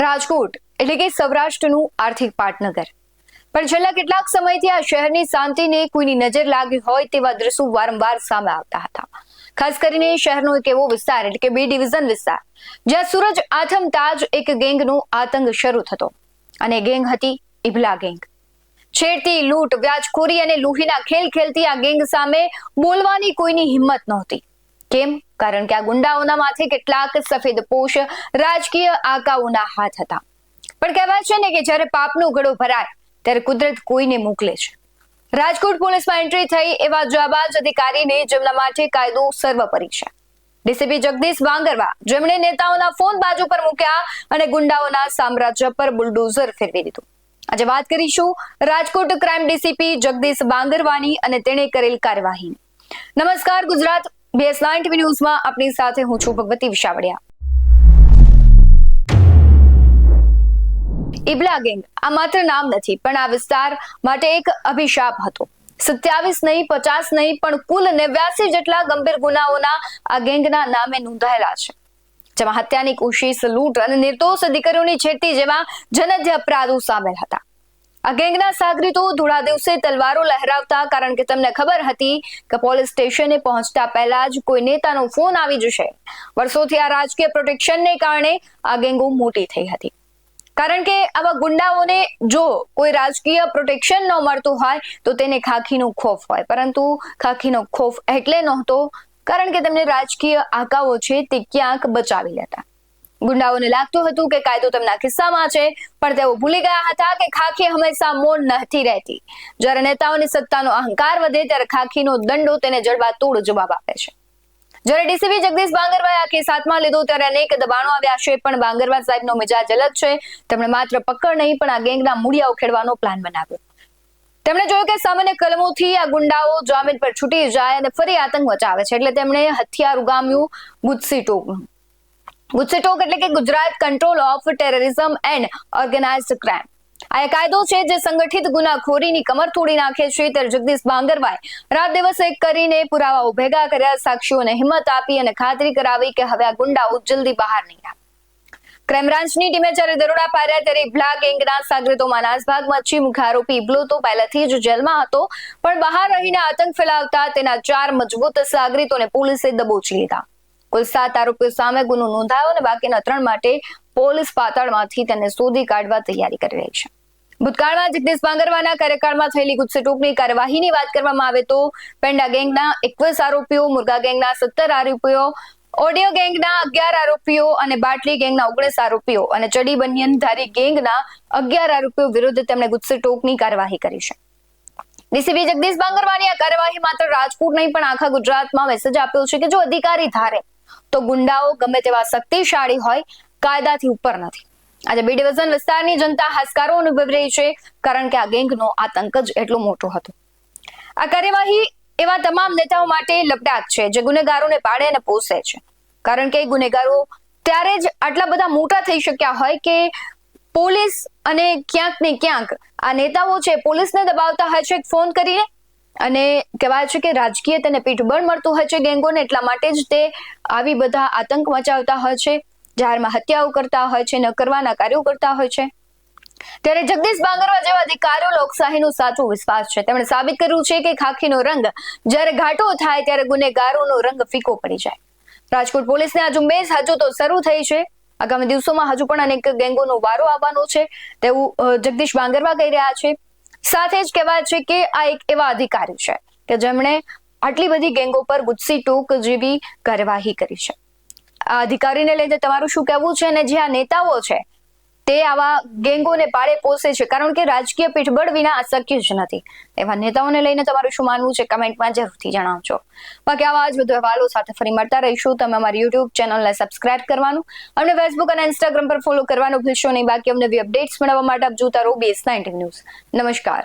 રાજકોટ એટલે કે સૌરાષ્ટ્રનું આર્થિક પાટનગર, પણ છેલ્લા કેટલાક સમયથી આ શહેરની શાંતિને કોઈની નજર લાગી હોય તેવા દ્રશ્યો વારંવાર સામે આવતા હતા. ખાસ કરીને શહેરનો એક એવો વિસ્તાર એટલે કે બી ડિવિઝન વિસ્તાર, જ્યાં સૂરજ આથમતા જ એક ગેંગનો આતંક શરૂ થતો, અને ગેંગ હતી ઇબલા ગેંગ. છેડતી, લૂંટ, વ્યાજખોરી અને લોહીના ખેલ ખેલતી આ ગેંગ સામે બોલવાની કોઈની હિંમત નહોતી. કેમ? કારણ કે આ ગુંડાઓના માથે કેટલાક સફેદપોશ રાજકીય આકાઓના હાથ હતા. પણ કહેવાય છે ને કે જ્યારે પાપનો ગળો ભરાય ત્યારે કુદરત કોઈને મોકલે છે. રાજકોટ પોલીસમાં એન્ટ્રી થઈ એવા જાબાજ અધિકારીને જેમના માટે કાયદો સર્વોપરી છે, ડીસીપી જગદીશ બાંગરવા, જેમણે નેતાઓના ફોન બાજુ પર મૂક્યા અને ગુંડાઓના સામ્રાજ્ય પર બુલડોઝર ફેરવી દીધું. આજે વાત કરીશું રાજકોટ ક્રાઇમ ડીસીપી જગદીશ બાંગરવાની અને તેણે કરેલ કાર્યવાહી. નમસ્કાર, ગુજરાત BS9 TV ન્યૂઝમાં આપની સાથે હું છું ભગવતી વિશાવડિયા. ઇબલા ગેંગ આ માત્ર નામ નથી, પણ આ વિસ્તાર માટે એક અભિશાપ હતો. 27 નહીં, 50 નહીં, પણ કુલ 89 જેટલા ગંભીર ગુનાઓના આ ગેંગના નામે નોંધાયેલા છે, જેમાં હત્યાની કોશિશ, લૂંટ અને નિર્દોષ દીકરીઓની છેડતી જેવા જનધ્ય અપરાધો સામેલ હતા. આ ગેંગના સાગરીતો ધોળા દિવસે તલવારો લહેરાવતા, કારણ કે તેમને ખબર હતી કે પોલીસ સ્ટેશને પહોંચતા પહેલા જ કોઈ નેતાનો ફોન આવી જશે. વર્ષોથી આ રાજકીય પ્રોટેક્શનને કારણે આ ગેંગો મોટી થઈ હતી, કારણ કે આવા ગુંડાઓને જો કોઈ રાજકીય પ્રોટેક્શન ન મળતું હોય તો તેને ખાખીનો ખોફ હોય, પરંતુ ખાખીનો ખોફ એટલે નહોતો કારણ કે તેમને રાજકીય આકાઓ છે તે ક્યાંક બચાવી લેતા. ગુંડાઓને લાગતું હતું કે કાયદો તેમના ખિસ્સામાં છે, પણ તેઓ ભૂલી ગયા હતા કે ખાખી હંમેશા મૌન નથી રહેતી. જ્યારે નેતાઓની સત્તાનો અહંકાર વધે ત્યારે ખાખીનો દંડો તેને જડબાતોડ જવાબ આપે છે. જ્યારે ડીસીપી જગદીશ બાંગરવાએ આ કેસ હાથમાં લીધો ત્યારે અનેક દબાણો આવ્યા છે, પણ બાંગરવા સાહેબનો મિજાજ અલગ છે. તેમણે માત્ર પકડ નહીં, પણ આ ગેંગના મૂળિયા ઉખેડવાનો પ્લાન બનાવ્યો. તેમણે જોયું કે સામાન્ય કલમોથી આ ગુંડાઓ જામીન પર છૂટી જાય અને ફરી આતંક મચાવે છે, એટલે તેમણે હથિયાર ઉગામ્યું ગુજસી ટોકનું. ગુજસી ટોક એટલે કે Gujarat control of terrorism and organised crime. આ કાયદો છે જે સંગઠિત ગુનાખોરીની કમર તોડી નાખે છે. ત્યારે જગદીશ બાંગરવાએ રાત દિવસ એક કરીને પુરાવાઓ ભેગા કર્યા, સાક્ષીઓને હિંમત આપી અને ખાતરી કરાવી કે હવે આ ગુંડાઓ જલ્દી બહાર નહીં આવે. ક્રાઇમ બ્રાન્ચની ટીમે જ્યારે દરોડા પાડ્યા ત્યારે ઇબલા ગેંગના સાગરીતોમાં નાસભાગ મચી. મુખ્ય આરોપી ઇબલો તો પહેલાથી જ જેલમાં હતો, પણ બહાર રહીને આતંક ફેલાવતા તેના 4 મજબૂત સાગરીતોને પોલીસે દબોચી લીધા. કુલ 7 આરોપીઓ સામે ગુનો નોંધાયો અને બાકીના 3 માટે પોલીસ પાતાળમાંથી તેને શોધી કાઢવા તૈયારી કરી રહી છે. ભૂતકાળમાં જગદીશ બાંગરવાના કાર્યકાળમાં થયેલી ગુજસી ટોકની કાર્યવાહીની વાત કરવામાં આવે તો પેંડા ગેંગના 21 આરોપીઓ, મુર્ગા ગેંગના 17 આરોપીઓ, ઓડિયો ગેંગના 11 આરોપીઓ અને બાટલી ગેંગના 19 આરોપીઓ અને ચડી બનિયાનધારી ગેંગના 11 આરોપીઓ વિરુદ્ધ તેમણે ગુજસી ટોકની કાર્યવાહી કરી છે. ડીસીપી જગદીશ બાંગરવાની આ કાર્યવાહી માત્ર રાજકોટ નહીં પણ આખા ગુજરાતમાં મેસેજ આપ્યો છે કે જો અધિકારી ધારે તો ગુંડાઓ ગમે તેવા શક્તિશાળી હોય, કાયદાથી ઉપર નથી. આજે બી ડિવિઝન વિસ્તારની જનતા હાશકારો અનુભવી રહી છે, કારણ કે આ ગેંગનો આતંક જ એટલો મોટો હતો. આ કાર્યવાહી એવા તમામ નેતાઓ માટે લપડાક છે જે ગુનેગારોને પાડે અને પોષે છે, કારણ કે ગુનેગારો ત્યારે જ આટલા બધા મોટા થઈ શક્યા હોય કે પોલીસ અને ક્યાંક ને ક્યાંક આ નેતાઓ છે પોલીસને દબાવતા હોય છે ફોન કરીને, અને કહેવાય છે કે રાજકીય તેને પીઠબળ મળતું હોય છે ગેંગોને, એટલા માટે જ તે આવી બધા આતંક મચાવતા હોય છે, જાહેરમાં હત્યાઓ કરતા હોય છે, ન કરવાના કાર્યો કરતા હોય છે. ત્યારે જગદીશ બાંગરવા જેવા અધિકારીઓ લોકશાહીનો સાચો વિશ્વાસ છે. તેમણે સાબિત કર્યું છે કે ખાખીનો રંગ જ્યારે ઘાટો થાય ત્યારે ગુનેગારોનો રંગ ફીકો પડી જાય. રાજકોટ પોલીસને આ ઝુંબેશ હજુ તો શરૂ થઈ છે. આગામી દિવસોમાં હજુ પણ અનેક ગેંગોનો વારો આવવાનો છે તેવું જગદીશ બાંગરવા કહી રહ્યા છે. સાથે જ કહેવાય છે કે આ એક એવા અધિકારી છે કે જેમણે આટલી બધી ગેંગો પર ગુજસી ટોક જેવી કાર્યવાહી કરી છે. આ અધિકારીને લઈને તમારું શું કહેવું છે? અને જે આ નેતાઓ છે તે આવા ગેંગોને પાળે પોષે છે, કારણ કે રાજકીય પીઠબળ વિના આ શક્ય જ નથી. એવા નેતાઓને લઈને તમારું શું માનવું છે? કમેન્ટમાં જરૂરથી જણાવજો. બાકી આવા જ વધુ અહેવાલો સાથે ફરી મળતા રહીશું. તમે અમારી યુટ્યુબ ચેનલને સબસ્ક્રાઇબ કરવાનું, અમને ફેસબુક અને ઇન્સ્ટાગ્રામ પર ફોલો કરવાનું ભૂલશો નહીં. બાકી અમને નવી અપડેટ્સ મેળવવા માટે આપ જોતા રહો BS9 ન્યૂઝ. નમસ્કાર.